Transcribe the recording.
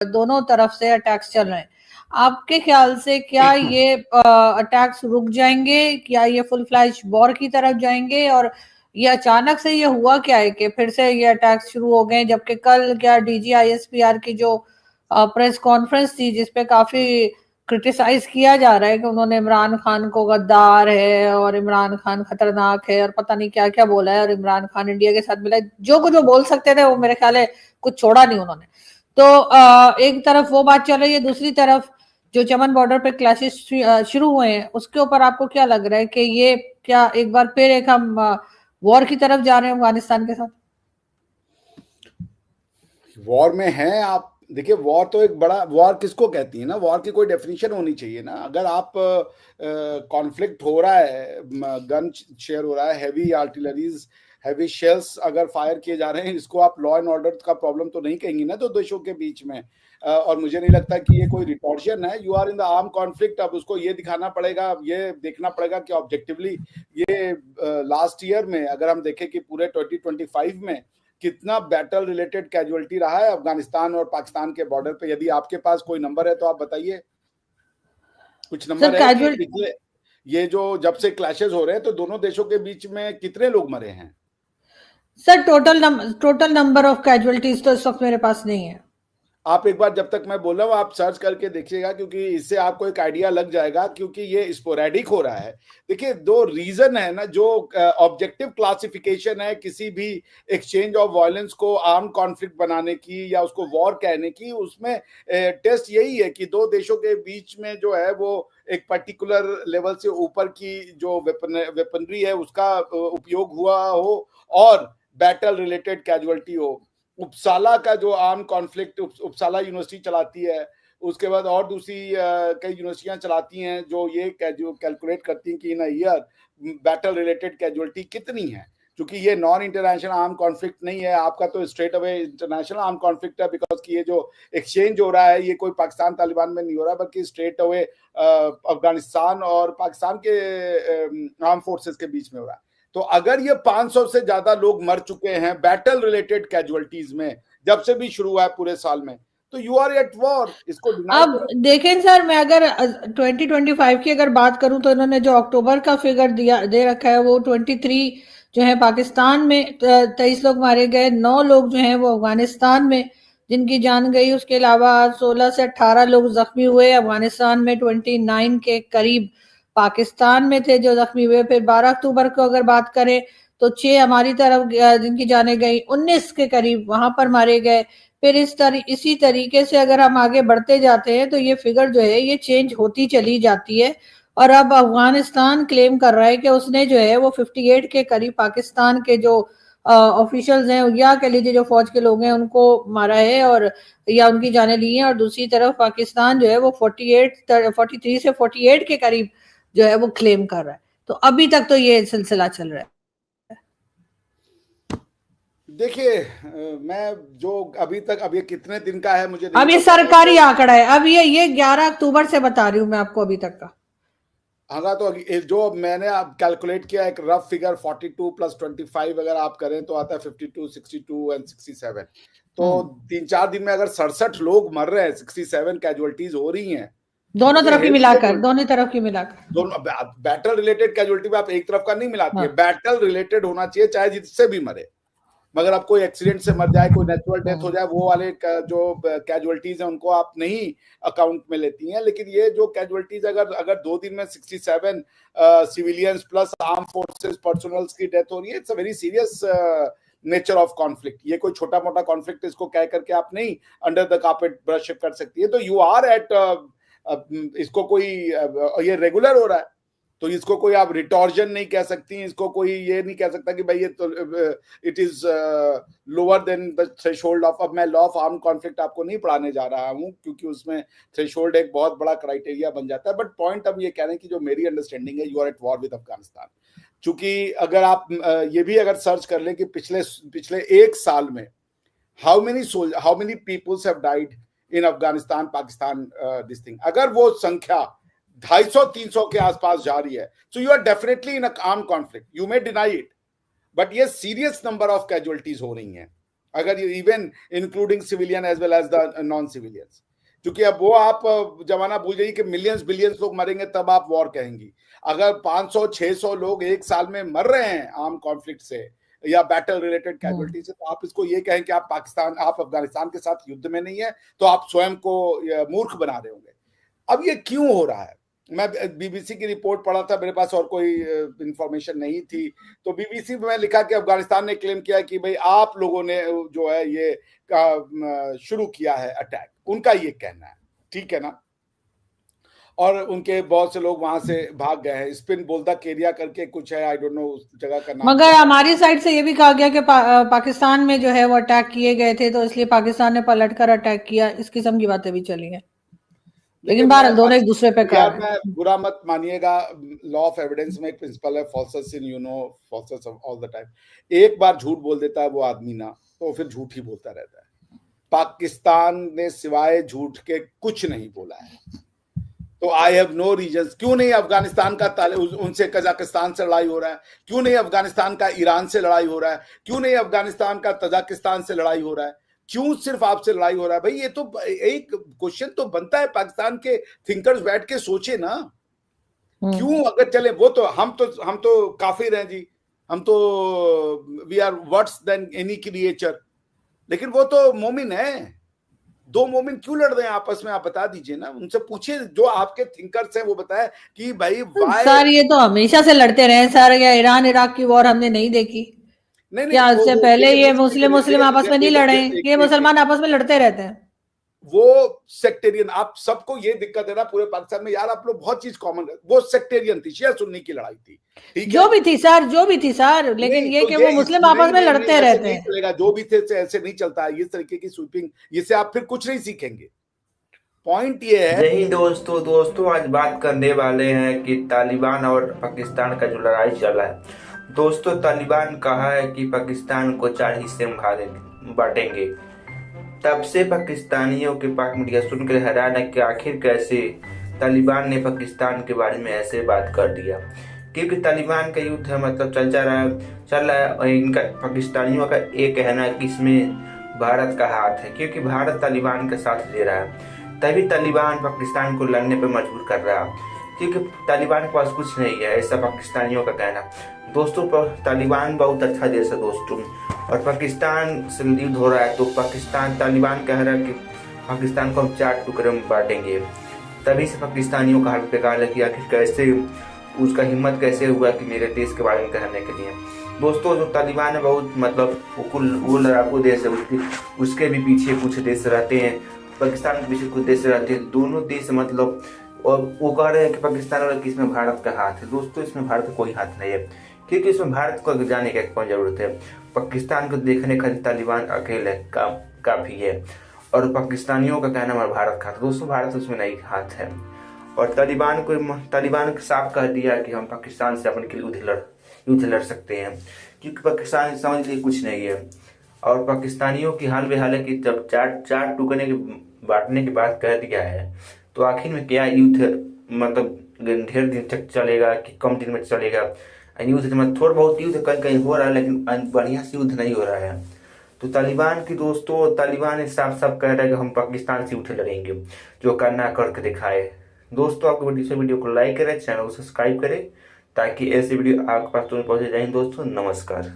दोनों तरफ से अटैक्स चल रहे हैं। आपके ख्याल से क्या ये अटैक्स रुक जाएंगे, क्या ये फुल फ्लैश वॉर की तरफ जाएंगे, और ये अचानक से ये हुआ क्या है कि फिर से ये अटैक्स शुरू हो गए? जबकि कल क्या DGISPR की जो प्रेस कॉन्फ्रेंस थी जिसपे काफी क्रिटिसाइज किया जा रहा है कि उन्होंने इमरान खान को गद्दार है और इमरान खान खतरनाक है और पता नहीं क्या क्या बोला है, और इमरान खान इंडिया के साथ मिला है, जो कुछ वो बोल सकते थे वो मेरे ख्याल है कुछ छोड़ा नहीं उन्होंने। तो एक तरफ वो बात चल रही है, दूसरी तरफ जो चमन बॉर्डर पे क्लैशेस शुरू हुए हैं उसके ऊपर आपको क्या लग रहा है कि ये क्या एक बार फिर एक हम वॉर की तरफ जा रहे हैं अफगानिस्तान के साथ? वॉर में हैं आप। देखिए, वॉर तो एक बड़ा, वॉर किसको कहती है ना, वॉर की कोई डेफिनेशन होनी चाहिए ना। अगर आप कॉन्फ्लिक्ट हो रहा है, गन शेयर हो रहा है, हैवी आर्टिलरीज, हैवी शेल्स अगर फायर किए जा रहे हैं, इसको आप लॉ एंड ऑर्डर का प्रॉब्लम तो नहीं कहेंगी ना दो देशों के बीच में। और मुझे नहीं लगता कि ये कोई रिटॉर्शन है। You are in the arm conflict. अब उसको ये दिखाना पड़ेगा, ये देखना पड़ेगा कि ऑब्जेक्टिवली ये लास्ट ईयर में अगर हम देखें कि पूरे 2025 में कितना बैटल रिलेटेड कैजुअलिटी रहा है अफगानिस्तान और पाकिस्तान के बॉर्डर पे। यदि आपके पास कोई नंबर है तो आप बताइए, कुछ नंबर है कि पिछले ये जो जब से क्लैशेस हो रहे हैं तो दोनों देशों के बीच में कितने लोग मरे हैं? Sir total number of casualties तो इस वक्त मेरे पास नहीं है। आप एक बार, जब तक मैं बोल रहा हूँ, आप सर्च करके देखिएगा, क्योंकि इससे आपको एक आइडिया लग जाएगा, क्योंकि ये स्पोरेडिक हो रहा है। देखिए, दो रीजन है ना, जो ऑब्जेक्टिव क्लासिफिकेशन है किसी भी एक्सचेंज ऑफ वायलेंस को आर्म कॉन्फ्लिक्ट बनाने की या उसको वॉर कहने की, उसमें टेस्ट यही है कि दो देशों के बीच में जो है वो एक पर्टिकुलर लेवल से ऊपर की जो वेपनरी है उसका उपयोग हुआ हो और बैटल रिलेटेड कैजुअलिटी हो। उपसाला का जो आर्म कॉन्फ्लिक्ट उपसाला यूनिवर्सिटी चलाती है, उसके बाद और दूसरी कई यूनिवर्सिटियां चलाती हैं जो ये कैलकुलेट करती हैं कि इन ईयर बैटल रिलेटेड कैजुअलिटी कितनी है। क्योंकि ये नॉन इंटरनेशनल आर्म कॉन्फ्लिक्ट नहीं है आपका, तो straight away international arm conflict है। बिकॉज की ये जो एक्सचेंज हो रहा है ये कोई पाकिस्तान तालिबान में नहीं हो रहा, बल्कि स्ट्रेट अवे अफगानिस्तान और पाकिस्तान के आर्म फोर्सेस के बीच में हो रहा है। तो अगर ये 500 से ज्यादा लोग मर चुके हैं बैटल रिलेटेड कैजुअलिटीज में जब से भी शुरू हुआ है पूरे साल में, तो यू आर एट वॉर। इसको अब देखें सर, मैं अगर 2025 की अगर बात करूं तो इन्होंने जो अक्टूबर का फिगर दिया दे रखा है वो 23 जो है पाकिस्तान में 23 लोग मारे गए, 9 लोग जो हैं वो अफगानिस्तान में जिनकी जान गई। उसके अलावा 16 से 18 लोग जख्मी हुए अफगानिस्तान में, 29 के करीब पाकिस्तान में थे जो जख्मी हुए। फिर 12 अक्टूबर को अगर बात करें तो 6 हमारी तरफ जिनकी जाने गई, 19 के करीब वहां पर मारे गए। फिर इसी तरीके से अगर हम आगे बढ़ते जाते हैं तो ये फिगर जो है ये चेंज होती चली जाती है। और अब अफगानिस्तान क्लेम कर रहा है कि उसने जो है वो 58 के करीब पाकिस्तान के जो ऑफिशियल्स हैं या कह लीजिए जो फौज के लोग हैं उनको मारा है और या उनकी जाने ली हैं। और दूसरी तरफ पाकिस्तान जो है वो 43 से 48 के करीब जो है वो क्लेम कर रहा है। तो अभी तक तो ये सिलसिला चल रहा है। देखिए, मैं जो अभी तक, अब ये कितने दिन का है मुझे नहीं अब ये सरकारी आंकड़ा है, अब ये 11 अक्टूबर से बता रही हूँ मैं आपको अभी तक का। हाँ, तो जो मैंने अब कैलकुलेट किया एक रफ फिगर 42 + 25 अगर आप करें तो आता है 52, 62 एंड 67। तो 3-4 दिन में अगर 67 लोग मर रहे हैं, 67 कैजुअलिटीज हो रही हैं दोनों तरफ की मिलाकर, दोनों बैटल रिलेटेड कैजुअलिटी में आप एक तरफ का नहीं मिलाती है। बैटल रिलेटेड होना चाहिए चाहे जिससे भी मरे, मगर अब कोई एक्सीडेंट से मर जाए, कोई नेचुरल डेथ हो जाए, वो वाले जो कैजुअलिटीज हैं उनको आप नहीं अकाउंट में लेती हैं। लेकिन ये जो कैजुअलिटीज अगर 2 दिन में 67 civilians plus arm forces personnels की डेथ हो रही है, it's a very serious nature of conflict. ये कोई छोटा मोटा कॉन्फ्लिक्ट इसको कह करके आप नहीं अंडर द कार्पेट ब्रश कर सकती है। तो यू आर एट इसको कोई ये रेगुलर हो रहा है, तो इसको कोई आप रिटॉर्जन नहीं कह सकती, इसको कोई ये नहीं कह सकता कि भाई ये तो it is lower than the threshold of. अब मैं लॉ ऑफ आर्म कॉन्फ्लिक्ट आपको नहीं पढ़ाने जा रहा हूं क्योंकि उसमें थ्रेशोल्ड एक बहुत बड़ा क्राइटेरिया बन जाता है। बट पॉइंट अब ये कह रहे हैं कि जो मेरी अंडरस्टैंडिंग है, you are at war with Afghanistan. चूंकि अगर आप ये भी अगर सर्च कर लें कि पिछले एक साल में how many peoples have died in Afghanistan Pakistan this thing, अगर वो संख्या 250-300 के आसपास जा रही है, so you are definitely in a arm conflict. You may deny it, but ये सीरियस नंबर ऑफ कैजुअलिटीज हो रही हैं। अगर even including civilian as well as the non civilians, क्योंकि अब वो आप जमाना भूल जाइए कि मिलियंस बिलियंस लोग मरेंगे तब आप वॉर कहेंगी। अगर 500-600 लोग एक साल में मर रहे हैं आर्म कॉन्फ्लिक्ट से या बैटल रिलेटेड कैजुअलिटी से, तो आप इसको ये कहें कि आप अफगानिस्तान के साथ युद्ध में नहीं है, तो आप स्वयं को मूर्ख बना रहे होंगे। अब ये क्यों हो रहा है? मैं बीबीसी की रिपोर्ट पढ़ा था, मेरे पास और कोई इंफॉर्मेशन नहीं थी, तो बीबीसी में लिखा कि अफगानिस्तान ने क्लेम किया कि भाई आप लोगों ने जो है ये शुरू किया है अटैक, उनका ये कहना है, ठीक है ना। और उनके बहुत से लोग वहां से भाग गए हैं। स्पिन बोल्दा एरिया करके कुछ है, आई डोंट नो उस जगह का नाम। मगर हमारी साइड से ये भी कहा गया कि पाकिस्तान में जो है वो अटैक किए गए थे, तो इसलिए पाकिस्तान ने पलटकर अटैक किया, इस किस्म की बातें भी चली हैं। लेकिन बहरहाल दोनों एक दूसरे पे यार मैं बुरा मत मानिएगा, लॉ ऑफ एविडेंस में एक प्रिंसिपल है, फॉल्सस इन फॉल्सस ऑल द टाइम। एक बार झूठ बोल देता है वो आदमी ना, तो फिर झूठ ही बोलता रहता है। पाकिस्तान ने सिवाय झूठ के कुछ नहीं बोला है, तो आई हैव नो रीजन। क्यों नहीं अफगानिस्तान का उनसे कजाकिस्तान से लड़ाई हो रहा है, क्यों नहीं अफगानिस्तान का ईरान से लड़ाई हो रहा है, क्यों नहीं अफगानिस्तान का तजाकिस्तान से लड़ाई हो रहा है, क्यों सिर्फ आपसे लड़ाई हो रहा है? भाई ये तो एक क्वेश्चन तो बनता है, पाकिस्तान के थिंकर्स बैठ के सोचे ना, क्यों? अगर चले वो तो हम तो काफिर हैं जी, हम तो we are worse than any creature, लेकिन वो तो मोमिन है। दो मोमिन क्यों लड़ रहे हैं आपस में? आप बता दीजिए ना, उनसे पूछिए, जो आपके थिंकर्स हैं वो बताए कि भाई सर ये तो हमेशा से लड़ते रहे सर, या ईरान इराक की वॉर हमने नहीं देखी? नहीं क्या उससे पहले ये मुस्लिम आपस में नहीं लड़े? ये मुसलमान आपस में लड़ते रहते हैं। वो सेक्टेरियन, आप सबको ये दिक्कत है ना पूरे पाकिस्तान में, यार आप लोग बहुत चीज कॉमन, वो सेक्टेरियन थी, शिया सुन्नी की लड़ाई थी, ठीक है? जो भी थी सर, लेकिन ये कि वो मुस्लिम आपस में लड़ते रहते हैं। चलेगा, जो भी थे ऐसे नहीं चलता है, इस तरीके की स्वीपिंग, इससे आप फिर कुछ नहीं सीखेंगे। पॉइंट ये है। यही दोस्तों आज बात करने वाले हैं कि तालिबान और पाकिस्तान का जो लड़ाई चल रहा है। दोस्तों तालिबान कहा है कि पाकिस्तान को 4 हिस्से में बांटेंगे। तब से पाकिस्तानियों के पाक मीडिया सुनकर हैरान है कि आखिर कैसे तालिबान ने पाकिस्तान के बारे में ऐसे बात कर दिया, क्योंकि तालिबान का युद्ध है, मतलब चल रहा है। इनका पाकिस्तानियों का ये कहना है कि इसमें भारत का हाथ है, क्योंकि भारत तालिबान का साथ दे रहा है, तभी तालिबान पाकिस्तान को लड़ने पर मजबूर कर रहा है, क्योंकि तालिबान के पास कुछ नहीं है, ऐसा पाकिस्तानियों का कहना। दोस्तों तालिबान बहुत अच्छा देश है दोस्तों, और पाकिस्तान से युद्ध हो रहा है, तो तालिबान कह रहा है कि पाकिस्तान को हम 4 टुकड़े में बांटेंगे। तभी से पाकिस्तानियों का हाल बेकार है कि आखिर कैसे उसका हिम्मत कैसे हुआ कि मेरे देश के बारे में कहने के लिए। दोस्तों जो तालिबान है बहुत मतलब वो लड़ाकू देश है, उसके भी पीछे कुछ देश रहते हैं, पाकिस्तान के पीछे कुछ देश रहते हैं, दोनों देश मतलब, और वो कह रहे हैं कि पाकिस्तान और इसमें भारत का हाथ है। दोस्तों इसमें भारत का कोई हाथ नहीं है, क्योंकि इसमें भारत को जाने की कौन जरूरत है। पाकिस्तान को देखने का तालिबान अकेले काफी है, और पाकिस्तानियों का कहना हमारा भारत का हाथ। दोस्तों भारत उसमें नहीं हाथ है, और तालिबान को साफ कह दिया कि हम पाकिस्तान से अपने के लिए युद्ध लड़ सकते हैं, क्योंकि पाकिस्तान समझ लिए कुछ नहीं है। और पाकिस्तानियों की हाल बेहाल है कि जब 4 टुकड़े के बांटने की बात कह दिया है, तो आखिर में क्या युद्ध मतलब ढेर दिन तक चलेगा कि कम दिन में चलेगा? युद्ध में थोड़ा बहुत युद्ध कहीं कहीं हो रहा है, लेकिन बढ़िया से युद्ध नहीं हो रहा है। तो तालिबान साफ कह रहा है कि हम पाकिस्तान से युद्ध लड़ेंगे, जो करना करके दिखाए। दोस्तों आपको वीडियो को लाइक करें, चैनल को सब्सक्राइब करें, ताकि ऐसे वीडियो आपके पास तुरंत पहुंचे जाए। दोस्तों नमस्कार।